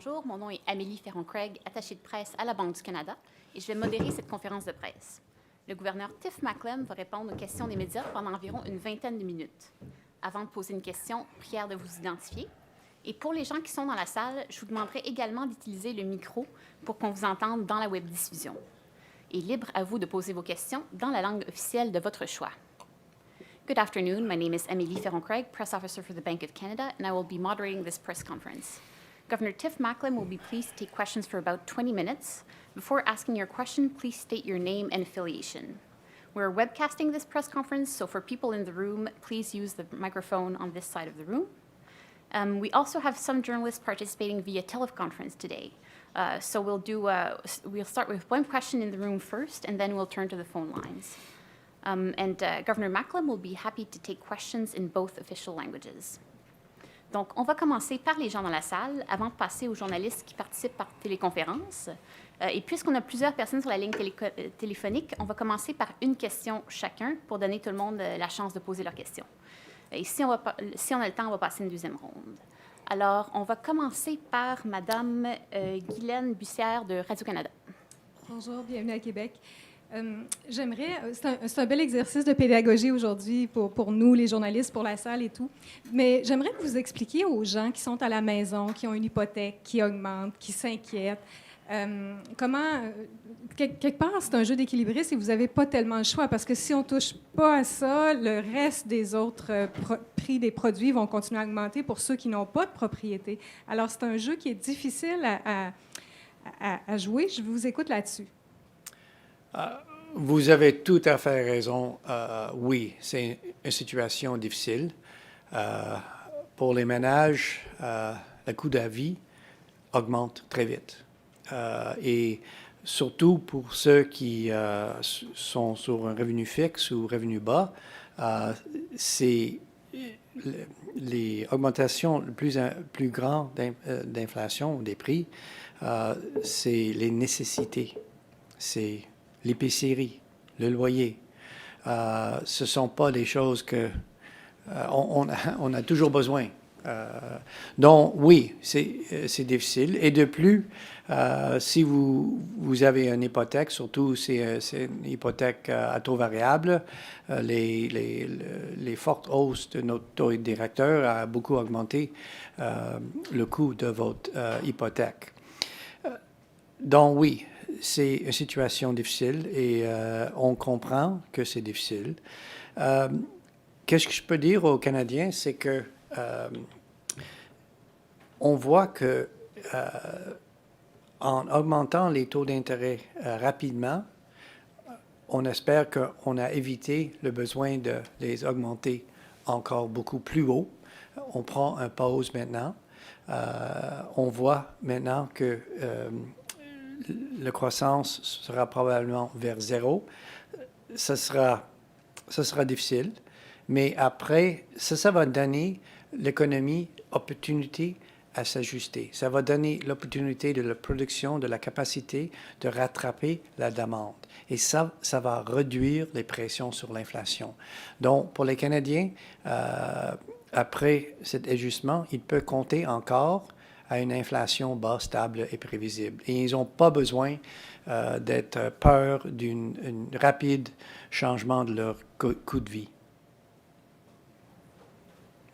Bonjour, mon nom est Amélie Ferron-Craig, attachée de presse à la Banque du Canada, et je vais modérer cette conférence de presse. Le gouverneur Tiff Macklem va répondre aux questions des médias pendant environ une vingtaine de minutes. Avant de poser une question, prière de vous identifier. Et pour les gens qui sont dans la salle, je vous demanderai également d'utiliser le micro pour qu'on vous entende dans la webdiffusion. Et libre à vous de poser vos questions dans la langue officielle de votre choix. Good afternoon. My name is Amélie Ferron-Craig, press officer for the Bank of Canada, and I will be moderating this press conference. Governor Tiff Macklem will be pleased to take questions for about 20 minutes. Before asking your question, please state your name and affiliation. We're webcasting this press conference, so for people in the room, please use the microphone on this side of the room. We also have some journalists participating via teleconference today. So we'll start with one question in the room first, and then we'll turn to the phone lines. Governor Macklem will be happy to take questions in both official languages. Donc, on va commencer par les gens dans la salle avant de passer aux journalistes qui participent par téléconférence. Et puisqu'on a plusieurs personnes sur la ligne téléphonique, on va commencer par une question chacun pour donner tout le monde la chance de poser leurs questions. Et si on a le temps, on va passer une deuxième ronde. Alors, on va commencer par Mme Guylaine Bussière de Radio-Canada. Bonjour, bienvenue à Québec. C'est un bel exercice de pédagogie aujourd'hui pour nous, les journalistes, pour la salle et tout. Mais j'aimerais que vous expliquiez aux gens qui sont à la maison, qui ont une hypothèque qui augmente, qui s'inquiètent, comment, quelque part, c'est un jeu d'équilibriste et vous n'avez pas tellement le choix parce que si on ne touche pas à ça, le reste des autres prix des produits vont continuer à augmenter pour ceux qui n'ont pas de propriété. Alors, c'est un jeu qui est difficile à jouer. Je vous écoute là-dessus. Vous avez tout à fait raison. Oui, c'est une situation difficile. Pour les ménages, le coût de la vie augmente très vite. Et surtout pour ceux qui sont sur un revenu fixe ou revenu bas, c'est les augmentations plus grandes d'inflation des prix, c'est les nécessités. C'est l'épicerie, le loyer. Ce ne sont pas des choses qu'on a toujours besoin. Donc, oui, c'est difficile. Et de plus, si vous avez une hypothèque, surtout c'est une hypothèque à taux variable, les fortes hausses de notre taux directeur ont beaucoup augmenté le coût de votre hypothèque. Donc, oui, c'est une situation difficile et on comprend que c'est difficile. Qu'est-ce que je peux dire aux Canadiens, c'est que on voit que en augmentant les taux d'intérêt rapidement, on espère qu'on a évité le besoin de les augmenter encore beaucoup plus haut. On prend un pause maintenant. On voit maintenant que la croissance sera probablement vers zéro. Ça sera difficile, mais après, ça va donner l'économie opportunité à s'ajuster. Ça va donner l'opportunité de la production, de la capacité de rattraper la demande. Et ça va réduire les pressions sur l'inflation. Donc, pour les Canadiens, après cet ajustement, ils peuvent compter encore à une inflation basse, stable et prévisible. Et ils n'ont pas besoin d'être peur d'un rapide changement de leur coût de vie.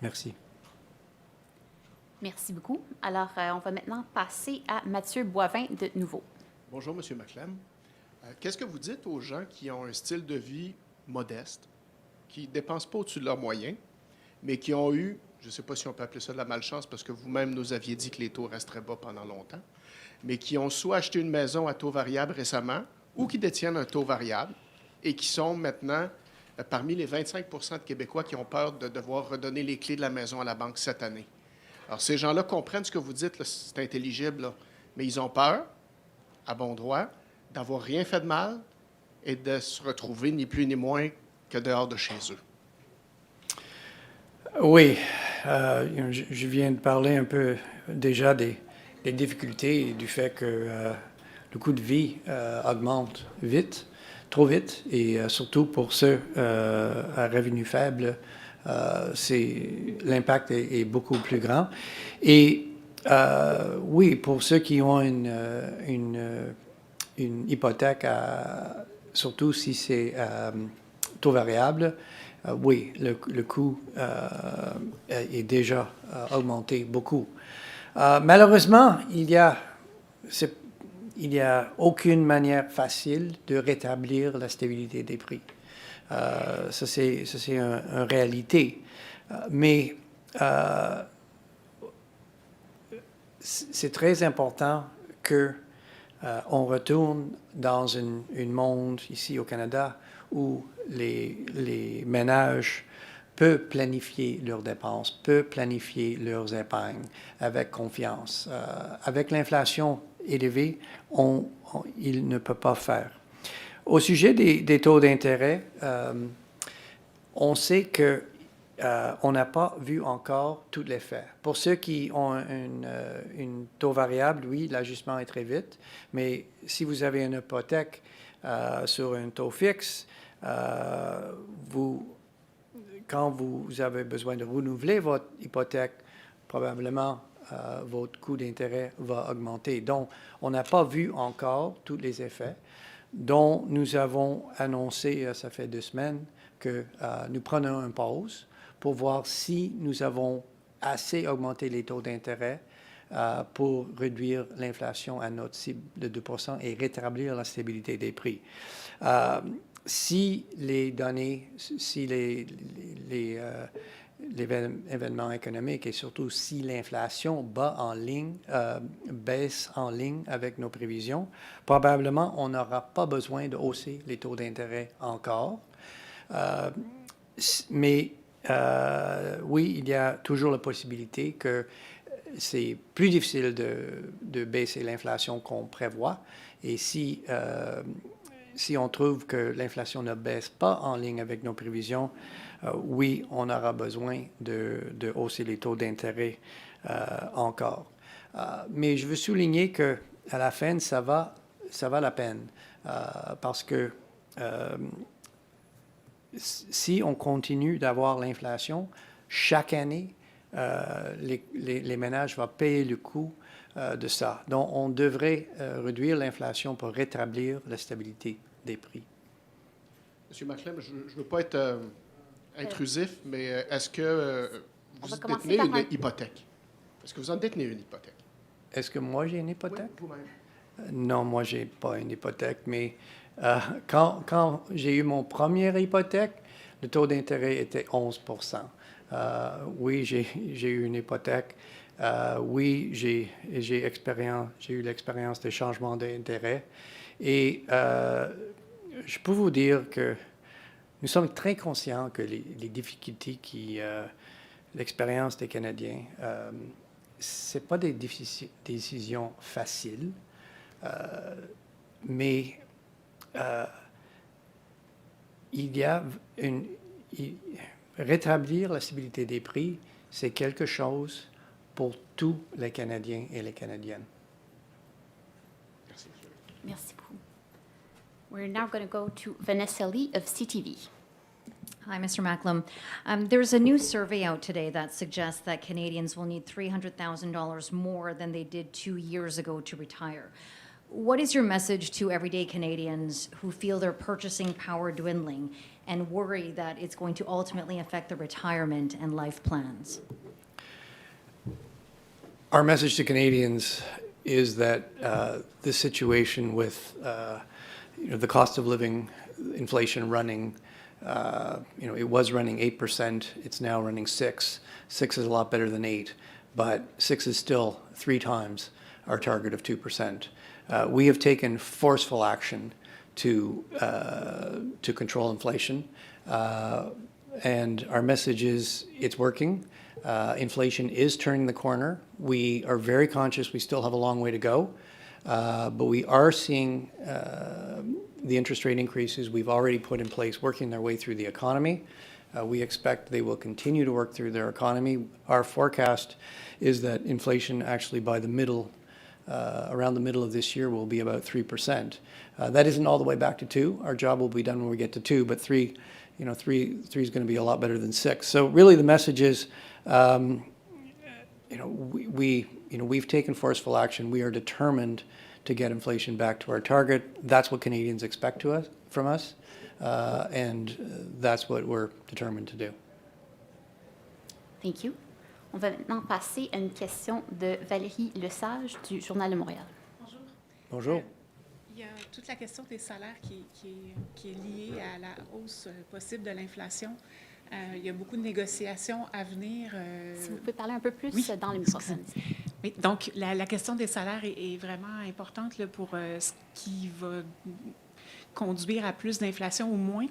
Merci. Merci beaucoup. Alors, on va maintenant passer à Mathieu Boivin de Nouveau. Bonjour, M. Macklem. Qu'est-ce que vous dites aux gens qui ont un style de vie modeste, qui ne dépensent pas au-dessus de leurs moyens, mais qui ont eu, je ne sais pas si on peut appeler ça de la malchance, parce que vous-même nous aviez dit que les taux resteraient bas pendant longtemps, mais qui ont soit acheté une maison à taux variable récemment, ou qui détiennent un taux variable, et qui sont maintenant parmi les 25 % de Québécois qui ont peur de devoir redonner les clés de la maison à la banque cette année. Alors, ces gens-là comprennent ce que vous dites, là, c'est intelligible, là, mais ils ont peur, à bon droit, d'avoir rien fait de mal et de se retrouver ni plus ni moins que dehors de chez eux. Oui, je viens de parler un peu déjà des difficultés et du fait que le coût de vie augmente vite, trop vite, et surtout pour ceux à revenus faibles, l'impact est beaucoup plus grand. Et Oui, pour ceux qui ont une hypothèque, surtout si c'est taux variable, oui, le coût est déjà augmenté beaucoup. Malheureusement, il y a aucune manière facile de rétablir la stabilité des prix. Ça, c'est une réalité. Mais c'est très important que on retourne dans un monde ici au Canada où les ménages peuvent planifier leurs dépenses, peuvent planifier leurs épargnes avec confiance. Avec l'inflation élevée, ils ne peuvent pas faire. Au sujet des taux d'intérêt, on sait que on n'a pas vu encore tout l'effet. Pour ceux qui ont une taux variable, oui, l'ajustement est très vite, mais si vous avez une hypothèque sur un taux fixe, quand vous avez besoin de renouveler votre hypothèque, probablement votre coût d'intérêt va augmenter. Donc, on n'a pas vu encore tous les effets dont nous avons annoncé, ça fait 2 semaines, que nous prenons une pause pour voir si nous avons assez augmenté les taux d'intérêt pour réduire l'inflation à notre cible de 2 et rétablir la stabilité des prix. Si les données, si les événements économiques et surtout si l'inflation baisse en ligne avec nos prévisions, probablement on n'aura pas besoin de hausser les taux d'intérêt encore. Mais oui, il y a toujours la possibilité que c'est plus difficile de baisser l'inflation qu'on prévoit. Et si on trouve que l'inflation ne baisse pas en ligne avec nos prévisions, oui, on aura besoin de hausser les taux d'intérêt encore. Mais je veux souligner qu'à la fin, ça va la peine parce que si on continue d'avoir l'inflation, chaque année, les ménages vont payer le coût de ça. Donc, on devrait réduire l'inflation pour rétablir la stabilité des prix. Monsieur Macklem, je ne veux pas être intrusif, mais est-ce que vous détenez une hypothèque? Est-ce que vous en détenez une hypothèque? Est-ce que moi, j'ai une hypothèque? Oui, vous-même. Non, moi, je n'ai pas une hypothèque, mais quand j'ai eu mon première hypothèque, le taux d'intérêt était 11 oui, j'ai eu une hypothèque. Oui, j'ai eu l'expérience des changements d'intérêt. Et je peux vous dire que nous sommes très conscients que les difficultés l'expérience des Canadiens, ce n'est pas des décisions faciles, mais il y a rétablir la stabilité des prix, c'est quelque chose pour tous les Canadiens et les Canadiennes. Merci, monsieur. Merci beaucoup. We're now going to go to Vanessa Lee of CTV. Hi, Mr. Macklem. There's a new survey out today that suggests that Canadians will need $300,000 more than they did 2 years ago to retire. What is your message to everyday Canadians who feel their purchasing power dwindling and worry that it's going to ultimately affect their retirement and life plans? Our message to Canadians is that the situation with the cost of living, inflation running, it was running 8%. It's now running 6%. 6 is a lot better than 8, but 6 is still 3 times our target of 2%. We have taken forceful action to control inflation, and our message is it's working. Inflation is turning the corner. We are very conscious we still have a long way to go, but we are seeing the interest rate increases we've already put in place working their way through the economy. We expect they will continue to work through their economy. Our forecast is that inflation actually by the middle around the middle of this year will be about 3%. That isn't all the way back to 2. Our job will be done when we get to 2, but 3 is going to be a lot better than 6. So really the message is, we we've taken forceful action. We are determined to get inflation back to our target. That's what Canadians expect from us, and that's what we're determined to do. Thank you. On va maintenant passer à une question de Valérie Lesage du Journal de Montréal. Bonjour. Bonjour. Il y a toute la question des salaires qui est liée à la hausse possible de l'inflation. Il y a beaucoup de négociations à venir. Si vous pouvez parler un peu plus oui, dans le microphone. Oui, donc la question des salaires est vraiment importante là, pour ce qui va conduire à plus d'inflation ou moins.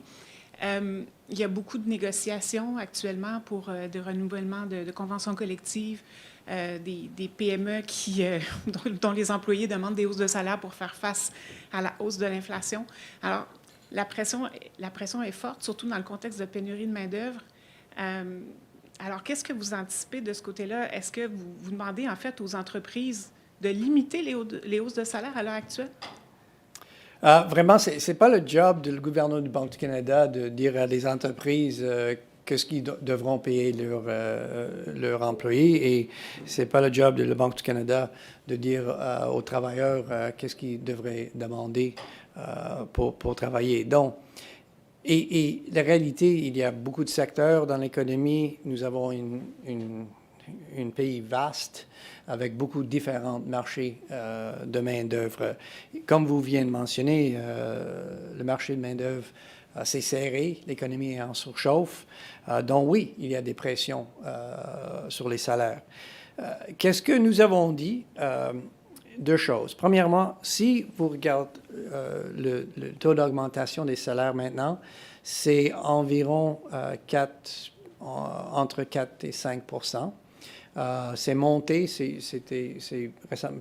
Il y a beaucoup de négociations actuellement pour de renouvellement de conventions collectives, des PME dont les employés demandent des hausses de salaire pour faire face à la hausse de l'inflation. Alors, la pression est forte, surtout dans le contexte de pénurie de main-d'œuvre. Alors, qu'est-ce que vous anticipez de ce côté-là? Est-ce que vous demandez, en fait, aux entreprises de limiter les hausses de salaire à l'heure actuelle? Vraiment, ce n'est pas le job du gouverneur du Banque du Canada de dire à les entreprises qu'est-ce qu'ils devront payer leurs employés, et ce n'est pas le job de la Banque du Canada de dire aux travailleurs qu'est-ce qu'ils devraient demander pour travailler. Donc, et la réalité, il y a beaucoup de secteurs dans l'économie. Nous avons un pays vaste avec beaucoup de différents marchés de main-d'œuvre. Comme vous venez de mentionner, le marché de main-d'œuvre c'est serré, l'économie est en surchauffe. Donc oui, il y a des pressions sur les salaires. Qu'est-ce que nous avons dit? Deux choses. Premièrement, si vous regardez le taux d'augmentation des salaires maintenant, c'est environ entre 4 et 5 c'est monté,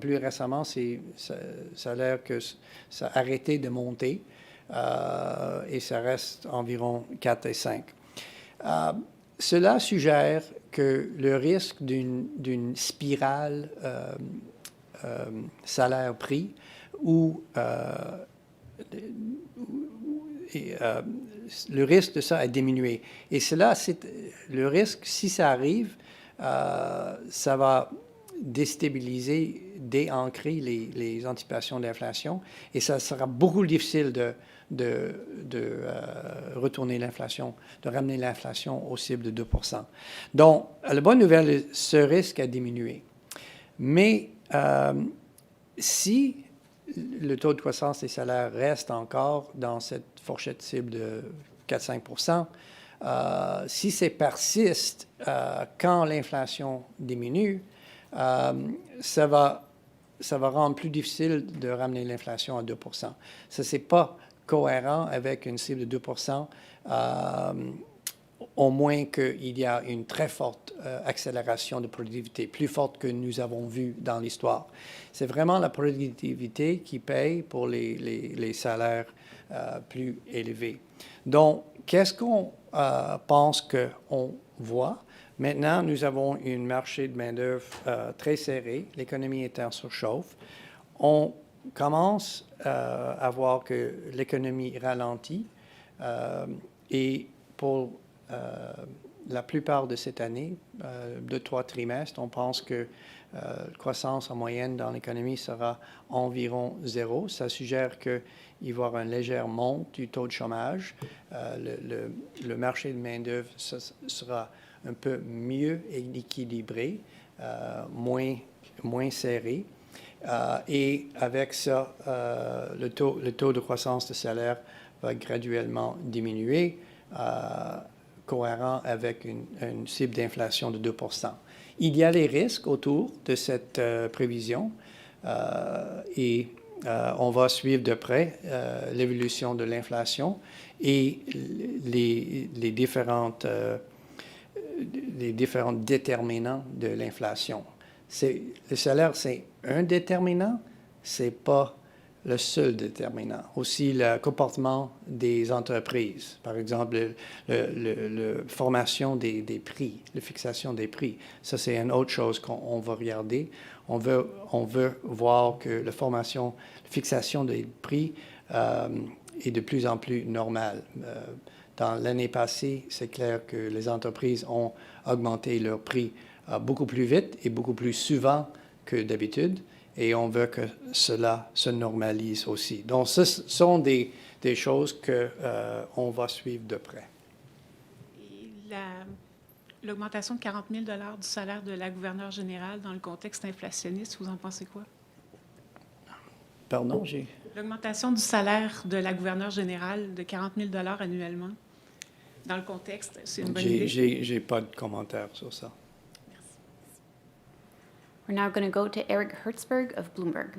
plus récemment, ça a l'air que ça a arrêté de monter et ça reste environ 4 et 5. Cela suggère que le risque d'une spirale salaire-prix où le risque de ça a diminué. Et cela, le risque, si ça arrive, ça va déstabiliser, déancrer les anticipations d'inflation et ça sera beaucoup plus difficile de retourner l'inflation, de ramener l'inflation au cible de 2 %. Donc, la bonne nouvelle, ce risque a diminué. Mais si le taux de croissance des salaires reste encore dans cette fourchette cible de 4-5 si ça persiste quand l'inflation diminue, ça va rendre plus difficile de ramener l'inflation à 2 Ça, c'est pas cohérent avec une cible de 2 au moins qu'il y a une très forte accélération de productivité, plus forte que nous avons vu dans l'histoire. C'est vraiment la productivité qui paye pour les salaires plus élevés. Donc, qu'est-ce qu'on pense qu'on voit? Maintenant, nous avons un marché de main-d'œuvre très serré. L'économie est en surchauffe. On commence à voir que l'économie ralentit et pour la plupart de cette année, 2-3 trimestres, on pense que la croissance en moyenne dans l'économie sera environ 0. Ça suggère qu'il va y avoir une légère monte du taux de chômage. Le marché de main-d'œuvre sera un peu mieux équilibré, moins serré. Et avec ça, le taux de croissance de salaire va graduellement diminuer, cohérent avec une cible d'inflation de 2 Il y a les risques autour de cette prévision et on va suivre de près l'évolution de l'inflation et les différents déterminants de l'inflation. Le salaire, c'est un déterminant, c'est pas le seul déterminant. Aussi, le comportement des entreprises, par exemple, la formation des prix, la fixation des prix. Ça, c'est une autre chose qu'on va regarder. On veut voir que la fixation des prix est de plus en plus normale. Dans l'année passée, c'est clair que les entreprises ont augmenté leurs prix beaucoup plus vite et beaucoup plus souvent que d'habitude et on veut que cela se normalise aussi. Donc, ce sont des choses qu'on va suivre de près. Et l'augmentation de 40 000 $ du salaire de la gouverneure générale dans le contexte inflationniste, vous en pensez quoi? Pardon, L'augmentation du salaire de la gouverneure générale de 40 000 $ annuellement, dans le contexte, c'est une bonne idée? J'ai pas de commentaire sur ça. We're now going to go to Eric Hertzberg of Bloomberg.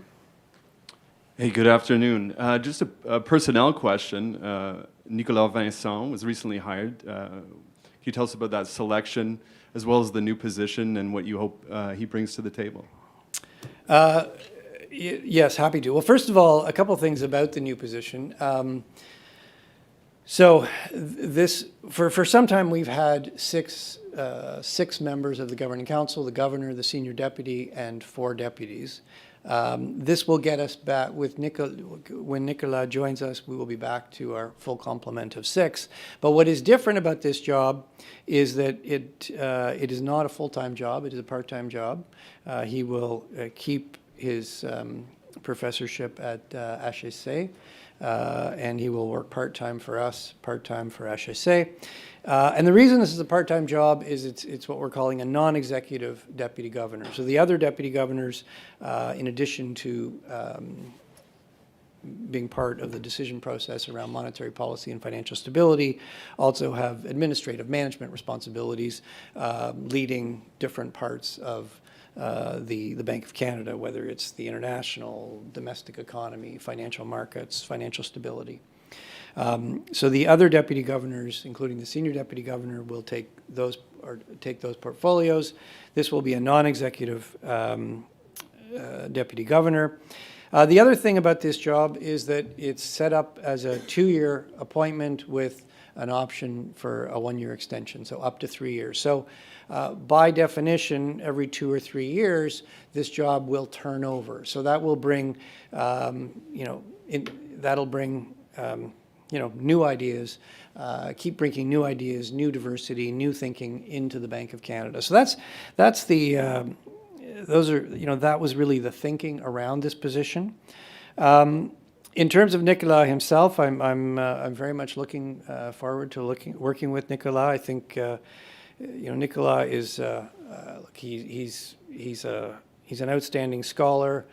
Hey, good afternoon. Just a personnel question. Nicolas Vincent was recently hired. Can you tell us about that selection, as well as the new position and what you hope he brings to the table? Yes, happy to. Well, first of all, a couple of things about the new position. So this, for some time, we've had six members of the governing council, the governor, the senior deputy, and 4 deputies. This will get us back with when Nicolas joins us, we will be back to our full complement of 6. But what is different about this job is that it is not a full-time job, it is a part-time job. He will keep his professorship at HEC, and he will work part-time for us, part-time for HEC. And the reason this is a part-time job is it's what we're calling a non-executive deputy governor. So the other deputy governors, in addition to being part of the decision process around monetary policy and financial stability, also have administrative management responsibilities, leading different parts of the Bank of Canada, whether it's the international, domestic economy, financial markets, financial stability. So the other deputy governors, including the senior deputy governor, will take those portfolios. This will be a non-executive deputy governor. The other thing about this job is that it's set up as a 2-year appointment with an option for a 1-year extension, so up to 3 years. So by definition, every 2 or 3 years, this job will turn over. So that will bring, new ideas, keep bringing new ideas, new diversity, new thinking into the Bank of Canada. So that's the that was really the thinking around this position. In terms of Nicolas himself, I'm very much looking forward to working with Nicolas. I think Nicolas is he's an outstanding scholar.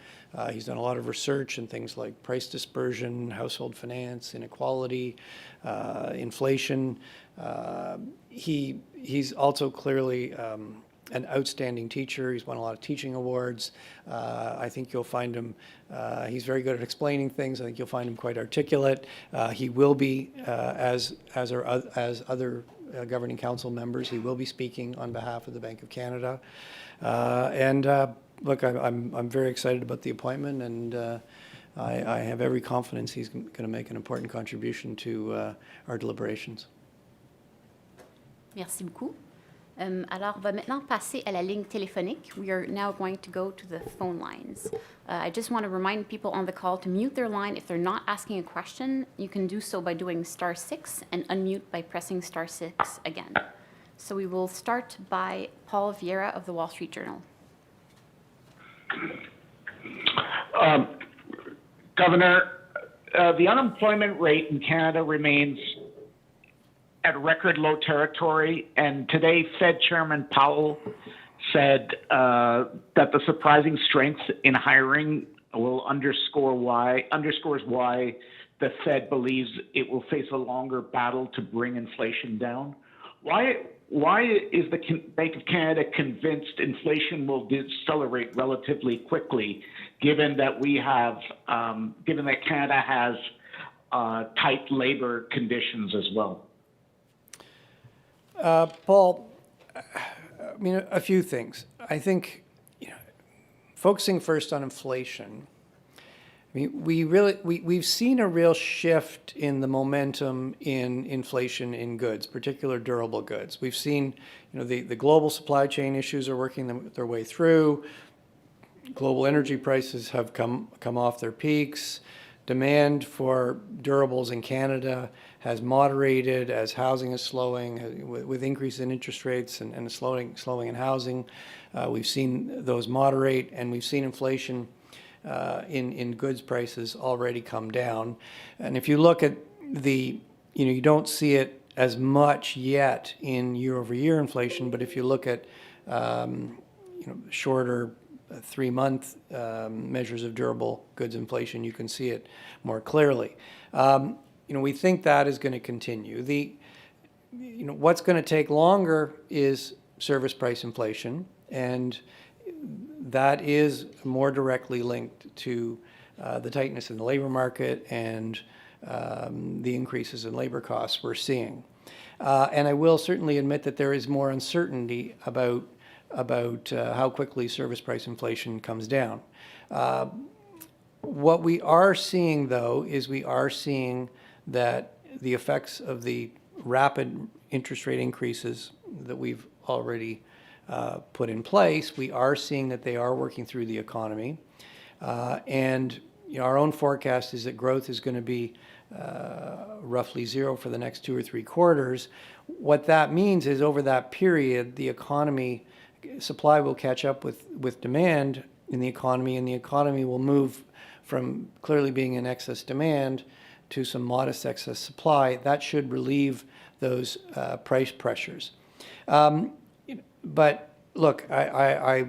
He's done a lot of research in things like price dispersion, household finance, inequality, inflation. He's also clearly an outstanding teacher. He's won a lot of teaching awards. I think you'll find him, he's very good at explaining things. I think you'll find him quite articulate. He will be, as other governing council members, he will be speaking on behalf of the Bank of Canada. Look, I'm very excited about the appointment, and I have every confidence he's going to make an important contribution to our deliberations. Merci beaucoup. Alors, on va maintenant passer à la ligne téléphonique. We are now going to go to the phone lines. I just want to remind people on the call to mute their line if they're not asking a question. You can do so by doing *6 and unmute by pressing *6 again. So we will start by Paul Vieira of the Wall Street Journal. Governor, the unemployment rate in Canada remains at record low territory, and today Fed Chairman Powell said that the surprising strength in hiring will underscores why the Fed believes it will face a longer battle to bring inflation down. Why is the Bank of Canada convinced inflation will decelerate relatively quickly, given that Canada has tight labor conditions as well? Paul, I mean, a few things. I think, focusing first on inflation, I mean, we've seen a real shift in the momentum in inflation in goods, particular durable goods. We've seen, the global supply chain issues are working their way through. Global energy prices have come off their peaks. demand for durables in Canada has moderated as housing is slowing, with increase in interest rates and a slowing in housing. We've seen those moderate, and we've seen inflation in goods prices already come down. And if you look at you don't see it as much yet in year-over-year inflation, but if you look at shorter 3-month measures of durable goods inflation, you can see it more clearly. We think that is going to continue. What's going to take longer is service price inflation, and that is more directly linked to the tightness in the labor market and the increases in labor costs we're seeing. And I will certainly admit that there is more uncertainty about how quickly service price inflation comes down. What we are seeing, though, is we are seeing that the effects of the rapid interest rate increases that we've already put in place, we are seeing that they are working through the economy. And our own forecast is that growth is going to be roughly zero for the next 2 or 3 quarters. What that means is over that period, the economy, supply will catch up with demand in the economy, and the economy will move from clearly being in excess demand to some modest excess supply. That should relieve those price pressures. But look, I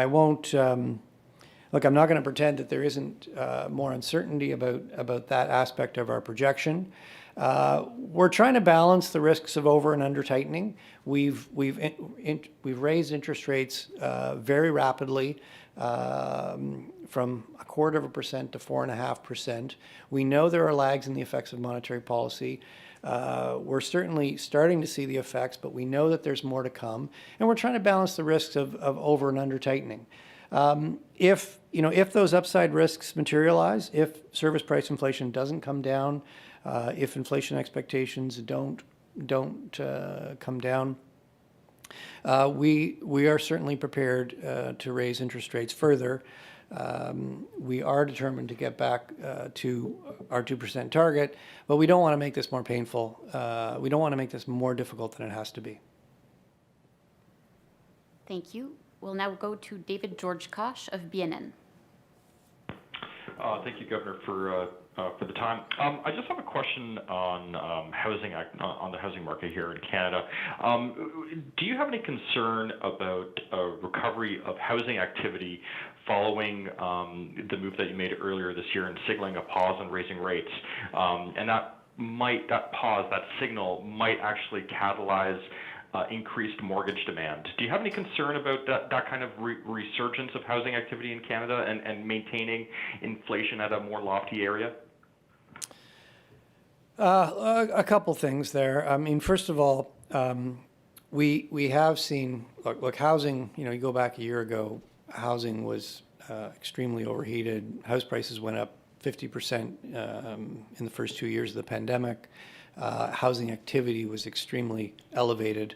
won't. Look, I'm not going to pretend that there isn't more uncertainty about that aspect of our projection. We're trying to balance the risks of over and under tightening. We've raised interest rates very rapidly, from 0.25% to 4.5%. We know there are lags in the effects of monetary policy. We're certainly starting to see the effects, but we know that there's more to come, and we're trying to balance the risks of over and under tightening. If those upside risks materialize, if service price inflation doesn't come down, if inflation expectations don't come down, we are certainly prepared to raise interest rates further. We are determined to get back to our 2% target, but we don't want to make this more painful. We don't want to make this more difficult than it has to be. Thank you. We'll now go to David George Kosh of BNN. Thank you, Governor, for the time. I just have a question on on the housing market here in Canada. Do you have any concern about recovery of housing activity following the move that you made earlier this year in signaling a pause on raising rates, and that pause, that signal, might actually catalyze increased mortgage demand? Do you have any concern about that kind of resurgence of housing activity in Canada and maintaining inflation at a more lofty area? A couple things there. I mean, first of all, we have seen, look, housing, you go back a year ago, housing was extremely overheated. House prices went up 50% in the first 2 years of the pandemic. Housing activity was extremely elevated.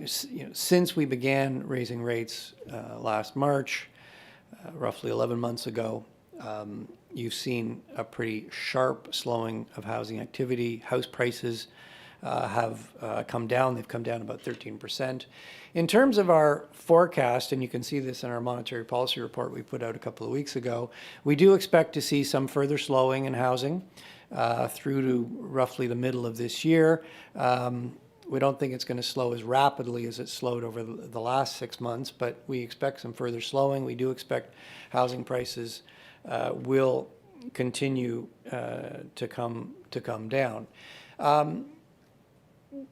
Since we began raising rates last March, roughly 11 months ago, you've seen a pretty sharp slowing of housing activity. House prices have come down. They've come down about 13%. In terms of our forecast, and you can see this in our monetary policy report we put out a couple of weeks ago, we do expect to see some further slowing in housing through to roughly the middle of this year. We don't think it's going to slow as rapidly as it slowed over the last 6 months, but we expect some further slowing. We do expect housing prices will continue to come down.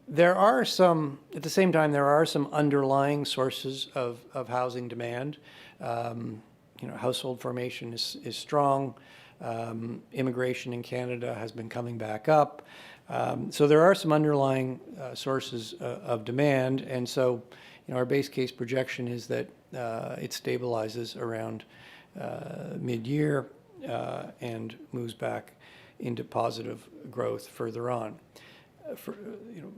There are some, at the same time, there are some underlying sources of housing demand. Household formation is strong. Immigration in Canada has been coming back up. So there are some underlying sources of demand. And so, our base case projection is that it stabilizes around mid-year and moves back into positive growth further on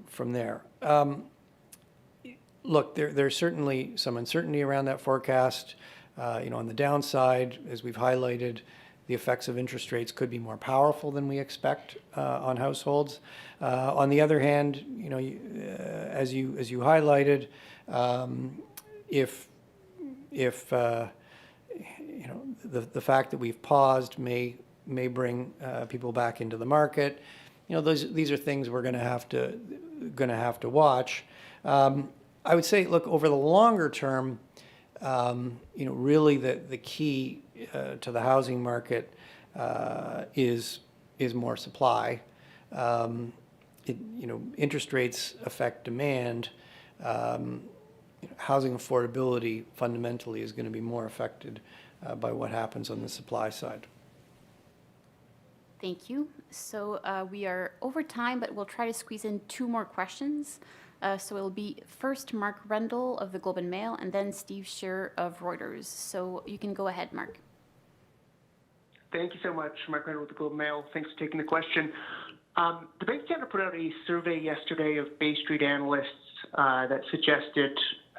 from there. Look, there's certainly some uncertainty around that forecast. On the downside, as we've highlighted, the effects of interest rates could be more powerful than we expect on households. On the other hand, as you highlighted, if the fact that we've paused may bring people back into the market, these are things we're going to have to watch. I would say, look, over the longer term, really the key to the housing market is more supply. Interest rates affect demand. Housing affordability fundamentally is going to be more affected by what happens on the supply side. Thank you. So we are over time, but we'll try to squeeze in 2 more questions. So it'll be first Mark Rendell of the Globe and Mail, and then Steve Scheer of Reuters. So you can go ahead, Mark. Thank you so much, Mark Rendell with the Globe and Mail. Thanks for taking the question. The Bank of Canada put out a survey yesterday of Bay Street analysts that suggested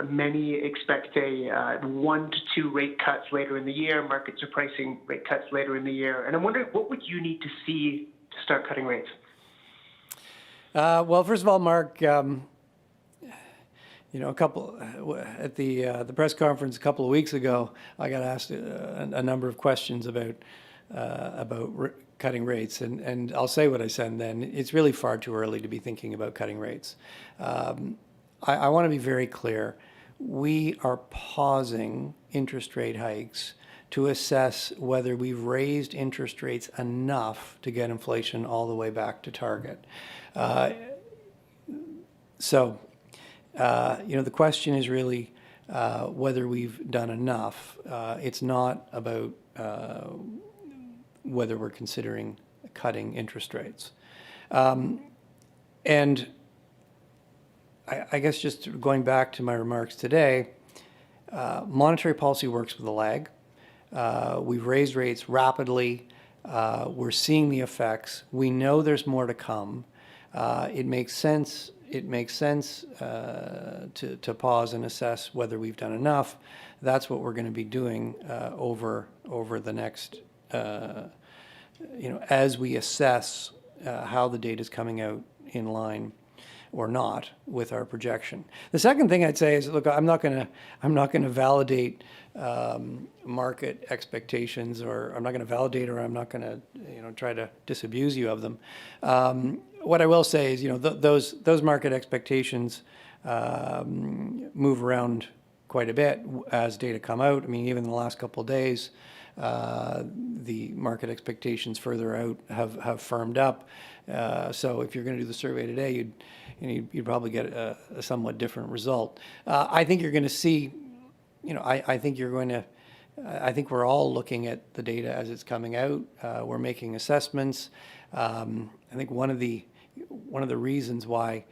many expect a 1 to 2 rate cuts later in the year. Markets are pricing rate cuts later in the year. And I'm wondering, what would you need to see to start cutting rates? Well, first of all, Mark, a couple at the press conference a couple of weeks ago, I got asked a number of questions about cutting rates, and I'll say what I said then. It's really far too early to be thinking about cutting rates. I want to be very clear. We are pausing interest rate hikes to assess whether we've raised interest rates enough to get inflation all the way back to target. So the question is really whether we've done enough. It's not about whether we're considering cutting interest rates. And I guess just going back to my remarks today, monetary policy works with a lag. We've raised rates rapidly. We're seeing the effects. We know there's more to come. It makes sense. It makes sense to pause and assess whether we've done enough. That's what we're going to be doing over the next, as we assess how the data is coming out in line or not with our projection. The second thing I'd say is, look, I'm not going to validate market expectations, or I'm not going to validate, or I'm not going to try to disabuse you of them. What I will say is, those market expectations move around quite a bit as data come out. I mean, even in the last couple of days, the market expectations further out have firmed up. So if you're going to do the survey today, you'd probably get a somewhat different result. I think you're going to see, I think we're all looking at the data as it's coming out. We're making assessments. I think one of the reasons why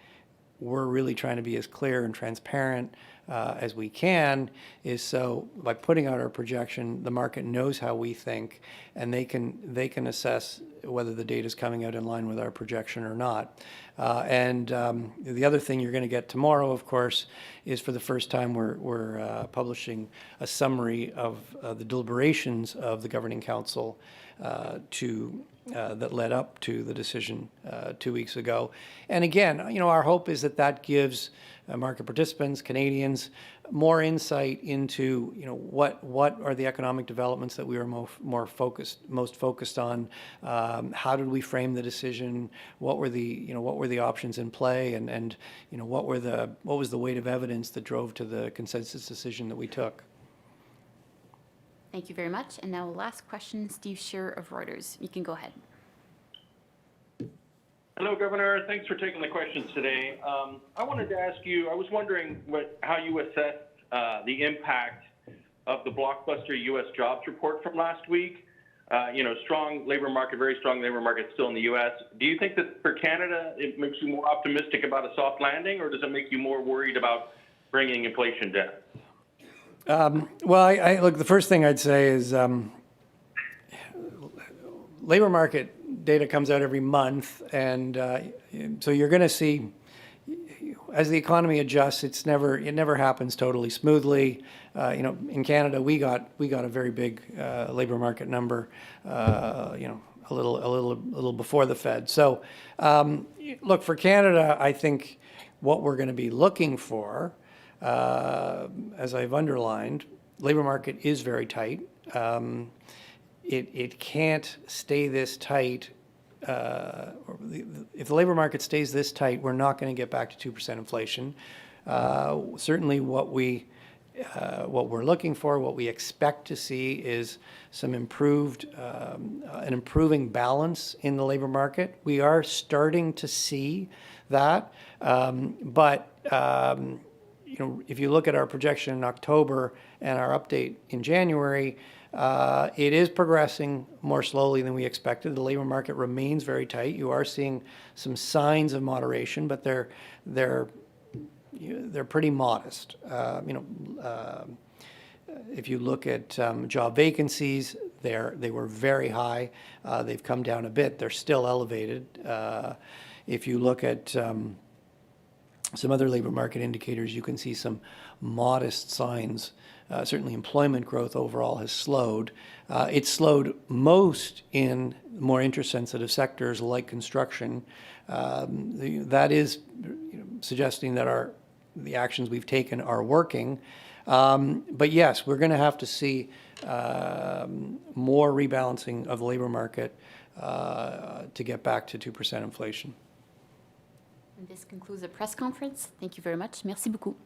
we're really trying to be as clear and transparent as we can is so by putting out our projection, the market knows how we think, and they can assess whether the data is coming out in line with our projection or not. And the other thing you're going to get tomorrow, of course, is for the first time we're publishing a summary of the deliberations of the Governing Council that led up to the decision 2 weeks ago. And again, our hope is that gives market participants, Canadians, more insight into what are the economic developments that we were most focused on. How did we frame the decision? What were the options in play? And what was the weight of evidence that drove to the consensus decision that we took? Thank you very much. And now last question, Steve Scheer of Reuters. You can go ahead. Hello, Governor. Thanks for taking the questions today. I wanted to ask you, I was wondering how you assess the impact of the blockbuster U.S. jobs report from last week. Strong labor market, very strong labor market still in the U.S. Do you think that for Canada, it makes you more optimistic about a soft landing, or does it make you more worried about bringing inflation down? Well, look, the first thing I'd say is labor market data comes out every month, and so you're going to see as the economy adjusts, it never happens totally smoothly. In Canada, we got a very big labor market number, a little before the Fed. So, look, for Canada, I think what we're going to be looking for, as I've underlined, labor market is very tight. It can't stay this tight. If the labor market stays this tight, we're not going to get back to 2% inflation. Certainly, what we're looking for, what we expect to see, is some an improving balance in the labor market. We are starting to see that, but if you look at our projection in October and our update in January, it is progressing more slowly than we expected. The labor market remains very tight. You are seeing some signs of moderation, but they're pretty modest. If you look at job vacancies, they were very high. They've come down a bit. They're still elevated. If you look at some other labor market indicators, you can see some modest signs. Certainly employment growth overall has slowed. It's slowed most in more interest-sensitive sectors like construction. That is suggesting that the actions we've taken are working. But yes, we're going to have to see more rebalancing of the labor market to get back to 2% inflation. And this concludes the press conference. Thank you very much. Merci beaucoup.